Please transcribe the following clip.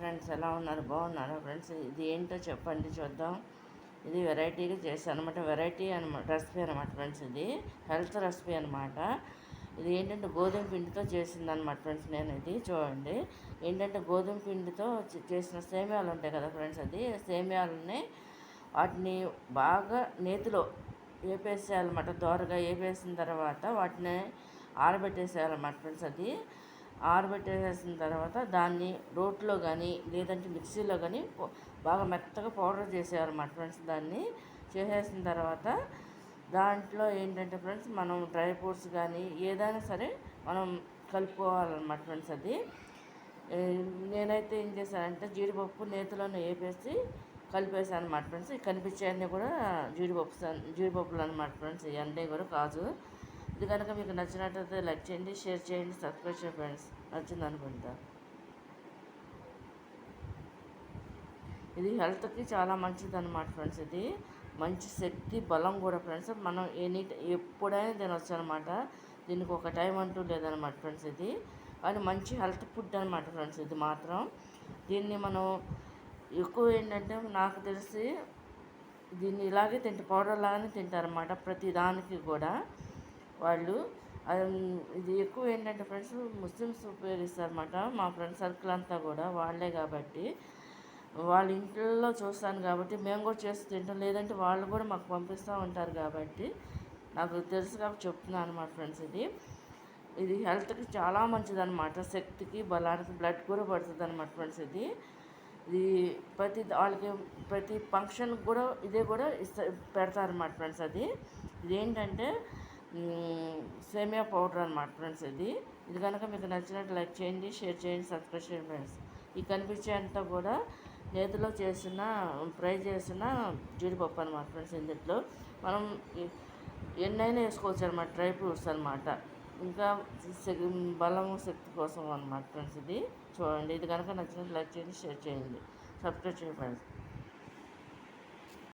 Friends, ఎలా ఉన్నారు? బాగున్నారా ఫ్రెండ్స్? ఇది ఏంటో చెప్పండి చూద్దాం. ఇది వెరైటీగా చేశాను అనమాట. వెరైటీ అనమాట, రెసిపీ అనమాట ఫ్రెండ్స్. ఇది హెల్త్ రెసిపీ అనమాట. ఇది ఏంటంటే గోధుమ పిండితో చేసిందనమాట ఫ్రెండ్స్. నేను ఇది చూడండి, ఏంటంటే గోధుమ పిండితో చేసిన సేమియాలు ఉంటాయి కదా ఫ్రెండ్స్. అది సేమియాలని వాటిని బాగా నేతిలో వేపేసేయాలన్నమాట. దోరగా వేపేసిన తర్వాత వాటిని ఆరబెట్టేసేయాలన్నమాట ఫ్రెండ్స్. అది ఆరబెట్టేసిన తర్వాత దాన్ని రోట్లో కానీ లేదంటే మిక్సీలో కానీ బాగా మెత్తగా పౌడర్ చేసేయాలన్నమాట ఫ్రెండ్స్. దాన్ని చేసేసిన తర్వాత దాంట్లో ఏంటంటే ఫ్రెండ్స్, మనం డ్రై ఫ్రూట్స్ కానీ ఏదైనా సరే మనం కలుపుకోవాలన్నమాట ఫ్రెండ్స్. అది నేనైతే ఏం చేశానంటే జీడిపప్పు నేతిలోనే వేపేసి కలిపేసాను అనమాట ఫ్రెండ్స్. కనిపించేవన్నీ కూడా జీడిపప్పులు అనమాట ఫ్రెండ్స్. ఇవన్నీ కూడా కాజు. ఇది కనుక మీకు నచ్చినట్లయితే లైక్ చేయండి, షేర్ చేయండి, సబ్స్క్రైబ్ చేయండి ఫ్రెండ్స్. నచ్చింది అనుకుంటా. ఇది హెల్త్కి చాలా మంచిది అనమాట ఫ్రెండ్స్. ఇది మంచి శక్తి, బలం కూడా ఫ్రెండ్స్. మనం ఎప్పుడైనా తినొచ్చు అనమాట. దీనికి ఒక టైం అంటూ లేదనమాట ఫ్రెండ్స్. ఇది కానీ మంచి హెల్త్ ఫుడ్ అనమాట ఫ్రెండ్స్. ఇది మాత్రం దీన్ని మనం ఎక్కువ ఏంటంటే నాకు తెలిసి దీన్ని ఇలాగే పౌడర్ లాగానే తింటారన్నమాట ప్రతి దానికి కూడా వాళ్ళు. ఇది ఎక్కువ ఏంటంటే ఫ్రెండ్స్ ముస్లిమ్స్ ఉపయోగిస్తారన్నమాట. మా ఫ్రెండ్ సర్కిల్ అంతా కూడా వాళ్ళే కాబట్టి, వాళ్ళ ఇంట్లో చూస్తాను కాబట్టి మేము కూడా చేసి తింటాం. లేదంటే వాళ్ళు కూడా మాకు పంపిస్తూ ఉంటారు కాబట్టి నాకు తెలుసు కాబట్టి చెప్తున్నాను అనమాట ఫ్రెండ్స్. ఇది హెల్త్కి చాలా మంచిదన్నమాట. శక్తికి, బలానికి, బ్లడ్ కూడా పడుతుంది అనమాట ఫ్రెండ్స్. ఇది వాళ్ళకి ప్రతి ఫంక్షన్కి కూడా ఇదే కూడా పెడతారన్నమాట ఫ్రెండ్స్. ఇదేంటంటే సేమియా పౌడర్ అనమాట ఫ్రెండ్స్. ఇది కనుక మీకు నచ్చినట్టు లైక్ చేయండి, షేర్ చేయండి, సబ్స్క్రైబ్ చేయండి ఫ్రెండ్స్. ఈ కనిపించేంతా కూడా నేతిలో ఫ్రై చేసిన జీడిపప్పు అనమాట ఫ్రెండ్స్. ఇందులో మనం ఎన్నైనా వేసుకోవచ్చు అనమాట, డ్రై ఫ్రూట్స్ అనమాట. ఇంకా బలము, శక్తి కోసం అనమాట ఫ్రెండ్స్. ఇది చూడండి. ఇది కనుక నచ్చినట్టు లైక్ చేయండి, షేర్ చేయండి, సబ్స్క్రైబ్ చేయండి ఫ్రెండ్స్.